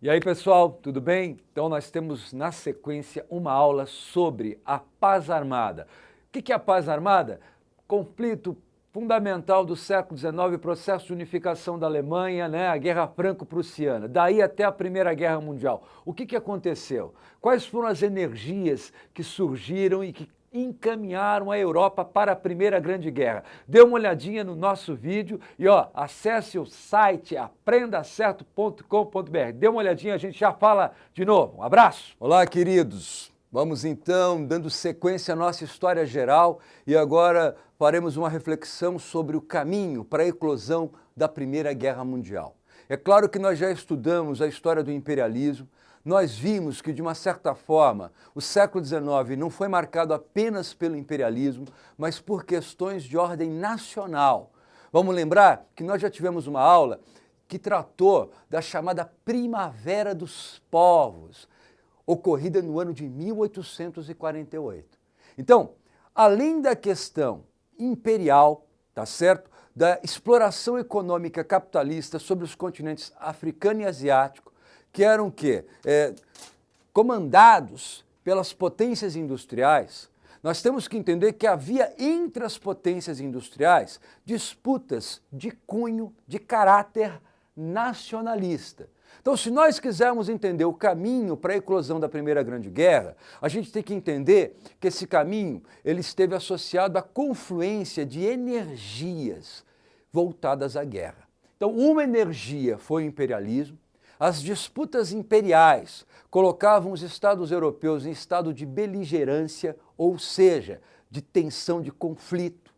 E aí, pessoal, tudo bem? Então, nós temos na sequência uma aula sobre a paz armada. O que é a paz armada? Conflito fundamental do século XIX, processo de unificação da Alemanha, a Guerra Franco-Prussiana, daí até a Primeira Guerra Mundial. O que aconteceu? Quais foram as energias que surgiram e que encaminharam a Europa para a Primeira Grande Guerra? Dê uma olhadinha no nosso vídeo e acesse o site aprendacerto.com.br. Dê uma olhadinha, a gente já fala de novo. Um abraço! Olá, queridos! Vamos então dando sequência à nossa história geral e agora faremos uma reflexão sobre o caminho para a eclosão da Primeira Guerra Mundial. É claro que nós já estudamos a história do imperialismo, nós vimos que, de uma certa forma, o século XIX não foi marcado apenas pelo imperialismo, mas por questões de ordem nacional. Vamos lembrar que nós já tivemos uma aula que tratou da chamada Primavera dos Povos, ocorrida no ano de 1848. Então, além da questão imperial, tá certo? Da exploração econômica capitalista sobre os continentes africano e asiático, que eram o quê? Comandados pelas potências industriais, nós temos que entender que havia entre as potências industriais disputas de cunho, de caráter nacionalista. Então, se nós quisermos entender o caminho para a eclosão da Primeira Grande Guerra, a gente tem que entender que esse caminho ele esteve associado à confluência de energias voltadas à guerra. Então, uma energia foi o imperialismo. As disputas imperiais colocavam os estados europeus em estado de beligerância, ou seja, de tensão, de conflito.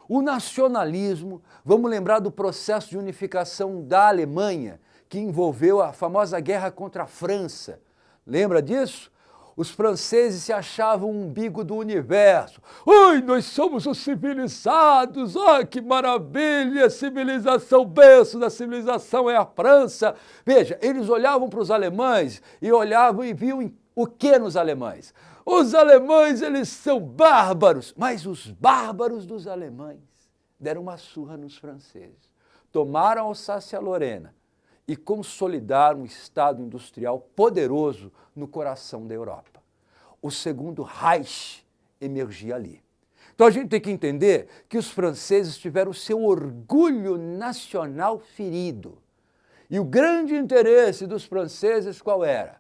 O nacionalismo, vamos lembrar do processo de unificação da Alemanha, que envolveu a famosa guerra contra a França. Lembra disso? Os franceses se achavam o umbigo do universo. Ai, nós somos os civilizados, que maravilha, civilização, berço da civilização é a França. Veja, eles olhavam para os alemães e olhavam e viam o que nos alemães? Os alemães, eles são bárbaros, mas os bárbaros dos alemães deram uma surra nos franceses. Tomaram Alsácia-Lorena e consolidaram um estado industrial poderoso no coração da Europa. O segundo Reich emergia ali. Então a gente tem que entender que os franceses tiveram seu orgulho nacional ferido. E o grande interesse dos franceses qual era?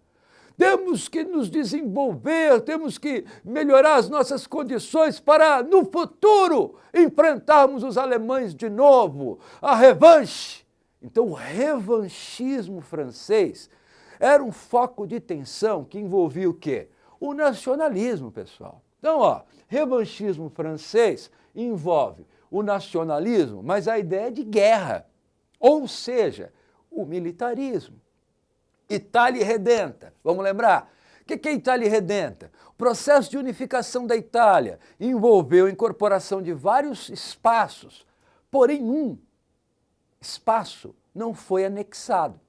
Temos que nos desenvolver, temos que melhorar as nossas condições para, no futuro, enfrentarmos os alemães de novo. A revanche. Então, o revanchismo francês era um foco de tensão que envolvia o quê? O nacionalismo, pessoal. Então, revanchismo francês envolve o nacionalismo, mas a ideia de guerra, ou seja, o militarismo. Itália Redenta, vamos lembrar? O que é Itália Redenta? O processo de unificação da Itália envolveu a incorporação de vários espaços, porém um espaço não foi anexado.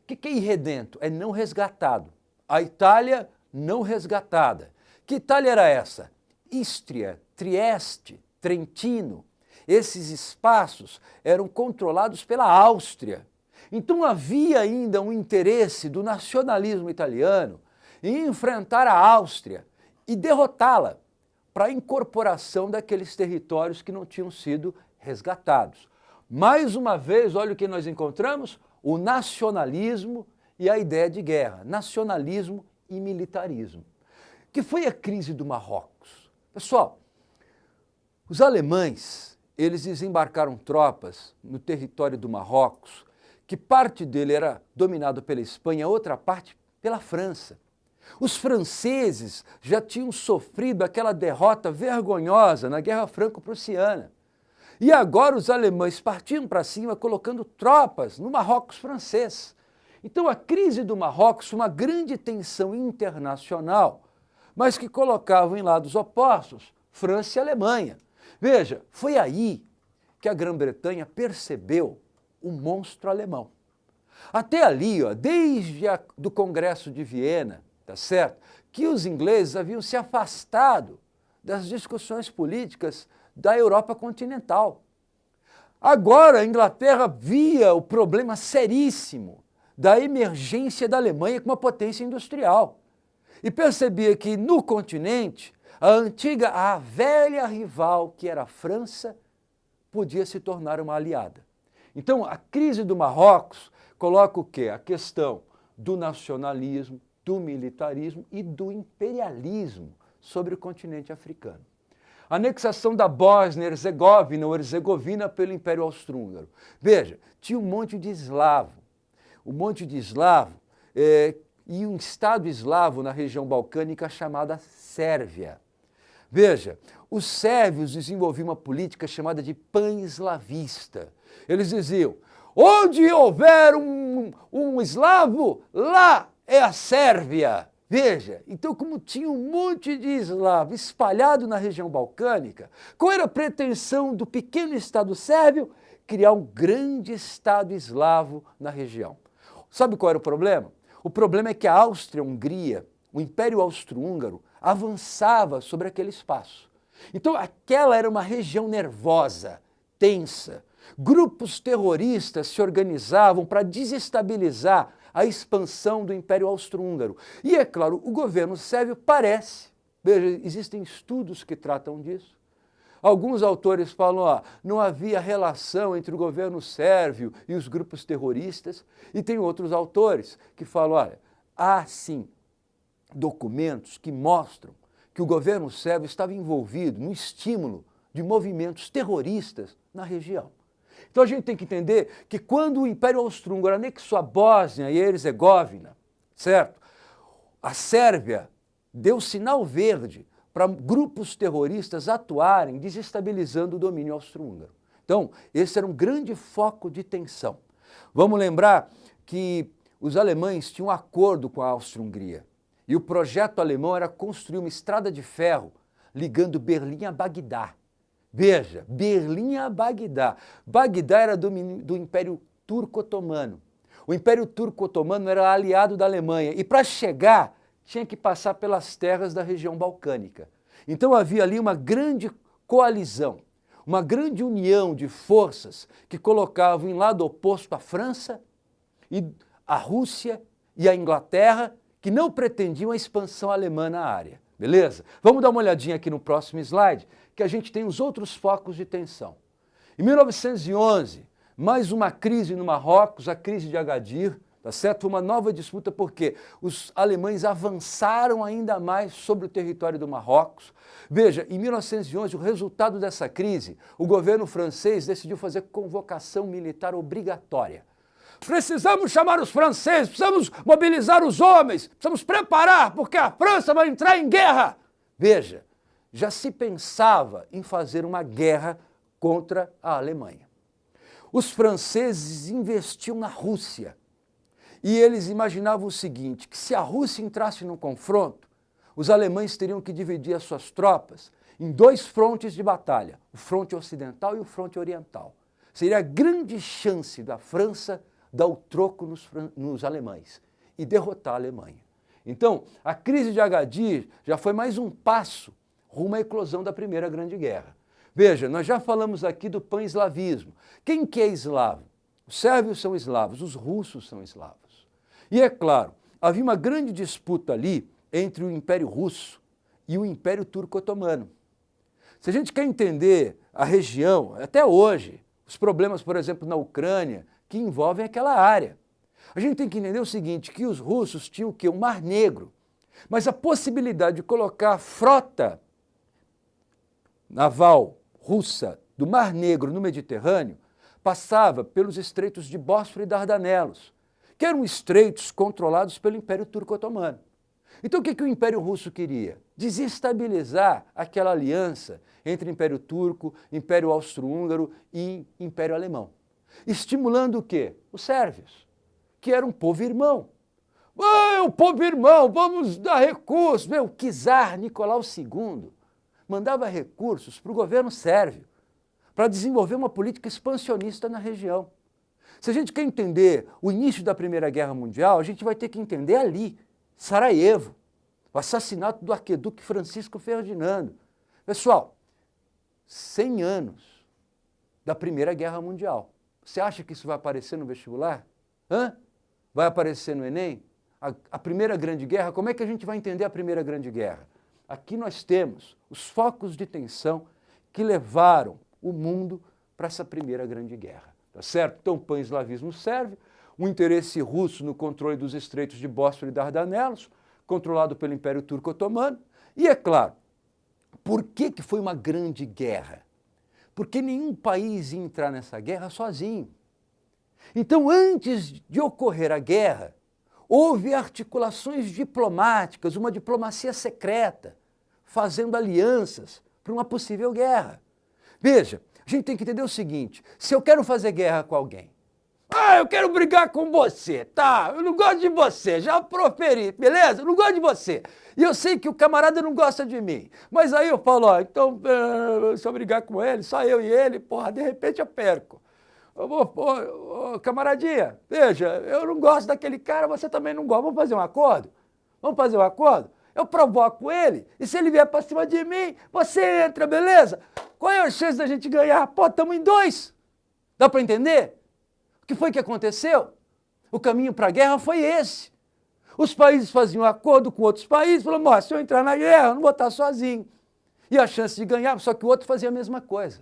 O que é irredento? É não resgatado. A Itália não resgatada. Que Itália era essa? Ístria, Trieste, Trentino. Esses espaços eram controlados pela Áustria. Então havia ainda um interesse do nacionalismo italiano em enfrentar a Áustria e derrotá-la para a incorporação daqueles territórios que não tinham sido resgatados. Mais uma vez, olha o que nós encontramos, o nacionalismo e a ideia de guerra, nacionalismo e militarismo, que foi a crise do Marrocos. Pessoal, os alemães, eles desembarcaram tropas no território do Marrocos, que parte dele era dominado pela Espanha, outra parte pela França. Os franceses já tinham sofrido aquela derrota vergonhosa na Guerra Franco-Prussiana. E agora os alemães partiam para cima colocando tropas no Marrocos francês. Então a crise do Marrocos foi uma grande tensão internacional, mas que colocavam em lados opostos França e Alemanha. Veja, foi aí que a Grã-Bretanha percebeu o monstro alemão. Até ali, desde do Congresso de Viena, tá certo? Que os ingleses haviam se afastado das discussões políticas da Europa continental. Agora a Inglaterra via o problema seríssimo da emergência da Alemanha como uma potência industrial. E percebia que no continente, a velha rival, que era a França, podia se tornar uma aliada. Então, a crise do Marrocos coloca o quê? A questão do nacionalismo, do militarismo e do imperialismo sobre o continente africano. A anexação da Bósnia-Herzegovina ou Herzegovina pelo Império Austro-Húngaro. Veja, tinha um monte de eslavo. E um Estado eslavo na região balcânica chamada Sérvia. Veja, os sérvios desenvolviam uma política chamada de pan-eslavista. Eles diziam, onde houver um eslavo, lá é a Sérvia. Veja, então como tinha um monte de eslavo espalhado na região balcânica, qual era a pretensão do pequeno Estado sérvio? Criar um grande Estado eslavo na região. Sabe qual era o problema? O problema é que a Áustria-Hungria, o Império Austro-Húngaro, avançava sobre aquele espaço. Então aquela era uma região nervosa, tensa. Grupos terroristas se organizavam para desestabilizar a expansão do Império Austro-Húngaro. E é claro, o governo sérvio parece, veja, existem estudos que tratam disso. Alguns autores falam, não havia relação entre o governo sérvio e os grupos terroristas, e tem outros autores que falam, olha, há sim documentos que mostram que o governo sérvio estava envolvido no estímulo de movimentos terroristas na região. Então a gente tem que entender que quando o Império Austro-Húngaro anexou a Bósnia e a Herzegovina, certo? A Sérvia deu sinal verde para grupos terroristas atuarem desestabilizando o domínio austro-húngaro. Então, esse era um grande foco de tensão. Vamos lembrar que os alemães tinham um acordo com a Áustria-Hungria e o projeto alemão era construir uma estrada de ferro ligando Berlim a Bagdá. Veja, Berlim a Bagdá. Bagdá era do Império Turco-Otomano. O Império Turco-Otomano era aliado da Alemanha e para chegar tinha que passar pelas terras da região balcânica. Então havia ali uma grande coalizão, uma grande união de forças que colocavam em lado oposto a França, e a Rússia e a Inglaterra, que não pretendiam a expansão alemã na área. Beleza? Vamos dar uma olhadinha aqui no próximo slide, que a gente tem os outros focos de tensão. Em 1911, mais uma crise no Marrocos, a crise de Agadir, tá certo? Uma nova disputa porque os alemães avançaram ainda mais sobre o território do Marrocos. Veja, em 1911, o resultado dessa crise, o governo francês decidiu fazer convocação militar obrigatória. Precisamos chamar os franceses, precisamos mobilizar os homens, precisamos preparar, porque a França vai entrar em guerra. Veja, já se pensava em fazer uma guerra contra a Alemanha. Os franceses investiam na Rússia. E eles imaginavam o seguinte, que se a Rússia entrasse num confronto, os alemães teriam que dividir as suas tropas em dois frontes de batalha, o fronte ocidental e o fronte oriental. Seria a grande chance da França dar o troco nos alemães e derrotar a Alemanha. Então, a crise de Agadir já foi mais um passo rumo à eclosão da Primeira Grande Guerra. Veja, nós já falamos aqui do pan-eslavismo. Quem que é eslavo? Os sérvios são eslavos, os russos são eslavos. E é claro, havia uma grande disputa ali entre o Império Russo e o Império Turco-Otomano. Se a gente quer entender a região, até hoje, os problemas, por exemplo, na Ucrânia, que envolvem aquela área, a gente tem que entender o seguinte, que os russos tinham o quê? O Mar Negro, mas a possibilidade de colocar a frota naval russa do Mar Negro no Mediterrâneo passava pelos estreitos de Bósforo e Dardanelos, que eram estreitos controlados pelo Império Turco-Otomano. Então o que o Império Russo queria? Desestabilizar aquela aliança entre Império Turco, Império Austro-Húngaro e Império Alemão. Estimulando o quê? Os sérvios, que era um povo irmão. O povo irmão, vamos dar recursos. O czar Nicolau II mandava recursos para o governo sérvio para desenvolver uma política expansionista na região. Se a gente quer entender o início da Primeira Guerra Mundial, a gente vai ter que entender ali, Sarajevo, o assassinato do arquiduque Francisco Ferdinando. Pessoal, 100 anos da Primeira Guerra Mundial. Você acha que isso vai aparecer no vestibular? vai aparecer no Enem, a Primeira Grande Guerra. Como é que a gente vai entender a Primeira Grande Guerra? Aqui nós temos os focos de tensão que levaram o mundo para essa Primeira Grande Guerra. Tá certo? Então o pan-eslavismo serve, o interesse russo no controle dos estreitos de Bósforo e Dardanelos, controlado pelo Império Turco Otomano. E é claro, por que foi uma grande guerra? Porque nenhum país ia entrar nessa guerra sozinho. Então, antes de ocorrer a guerra, houve articulações diplomáticas, uma diplomacia secreta, fazendo alianças para uma possível guerra. Veja, a gente tem que entender o seguinte: se eu quero fazer guerra com alguém, eu quero brigar com você, tá? Eu não gosto de você, já proferi, beleza? Eu não gosto de você. E eu sei que o camarada não gosta de mim. Mas aí eu falo, então, se eu brigar com ele, só eu e ele, porra, de repente eu perco. Camaradinha, veja, eu não gosto daquele cara, você também não gosta. Vamos fazer um acordo? Vamos fazer um acordo? Eu provoco ele, e se ele vier pra cima de mim, você entra, beleza? Qual é a chance da gente ganhar? Pô, estamos em 2. Dá para entender? O que foi que aconteceu? O caminho para a guerra foi esse. Os países faziam acordo com outros países, falando, se eu entrar na guerra, eu não vou estar sozinho. E a chance de ganhar, só que o outro fazia a mesma coisa.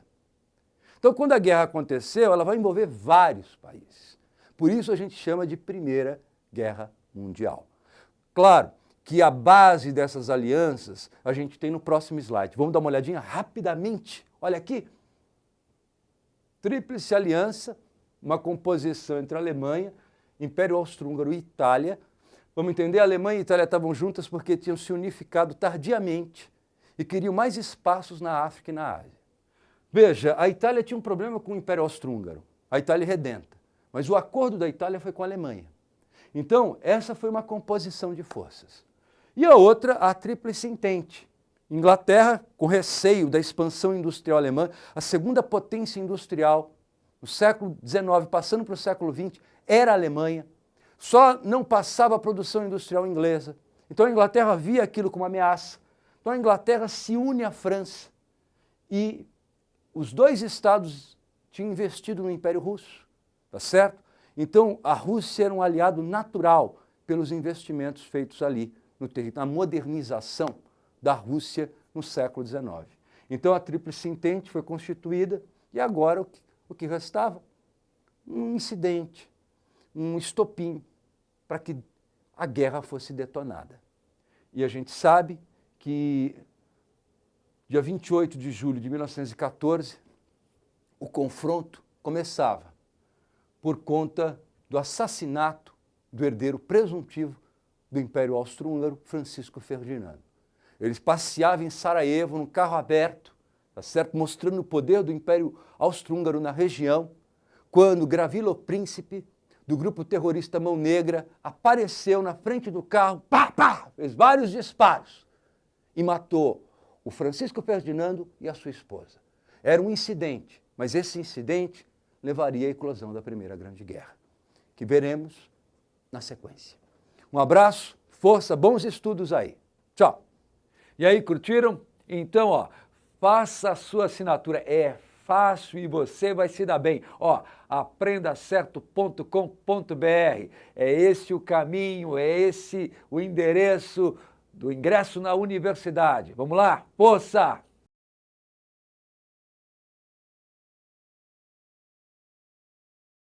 Então, quando a guerra aconteceu, ela vai envolver vários países. Por isso a gente chama de Primeira Guerra Mundial. Claro que a base dessas alianças a gente tem no próximo slide. Vamos dar uma olhadinha rapidamente. Olha aqui. Tríplice Aliança, uma composição entre a Alemanha, Império Austro-Húngaro e Itália. Vamos entender, a Alemanha e a Itália estavam juntas porque tinham se unificado tardiamente e queriam mais espaços na África e na Ásia. Veja, a Itália tinha um problema com o Império Austro-Húngaro, a Itália redenta, mas o acordo da Itália foi com a Alemanha. Então, essa foi uma composição de forças. E a outra, a Tríplice Entente. Inglaterra, com receio da expansão industrial alemã, a segunda potência industrial no século XIX, passando para o século XX, era a Alemanha. Só não passava a produção industrial inglesa. Então a Inglaterra via aquilo como ameaça. Então a Inglaterra se une à França. E os dois estados tinham investido no Império Russo, tá certo? Então a Rússia era um aliado natural pelos investimentos feitos ali, na modernização da Rússia no século XIX. Então a Tríplice Entente foi constituída e agora o que restava? Um incidente, um estopim para que a guerra fosse detonada. E a gente sabe que dia 28 de julho de 1914, o confronto começava por conta do assassinato do herdeiro presuntivo do Império Austro-Húngaro, Francisco Ferdinando. Eles passeavam em Sarajevo num carro aberto, tá certo? Mostrando o poder do Império Austro-Húngaro na região, quando Gravilo Príncipe, do grupo terrorista Mão Negra, apareceu na frente do carro, fez vários disparos e matou o Francisco Ferdinando e a sua esposa. Era um incidente, mas esse incidente levaria à eclosão da Primeira Grande Guerra, que veremos na sequência. Um abraço, força, bons estudos aí. Tchau! E aí, curtiram? Então, faça a sua assinatura. É fácil e você vai se dar bem. Aprendacerto.com.br. É esse o caminho, é esse o endereço do ingresso na universidade. Vamos lá? Força!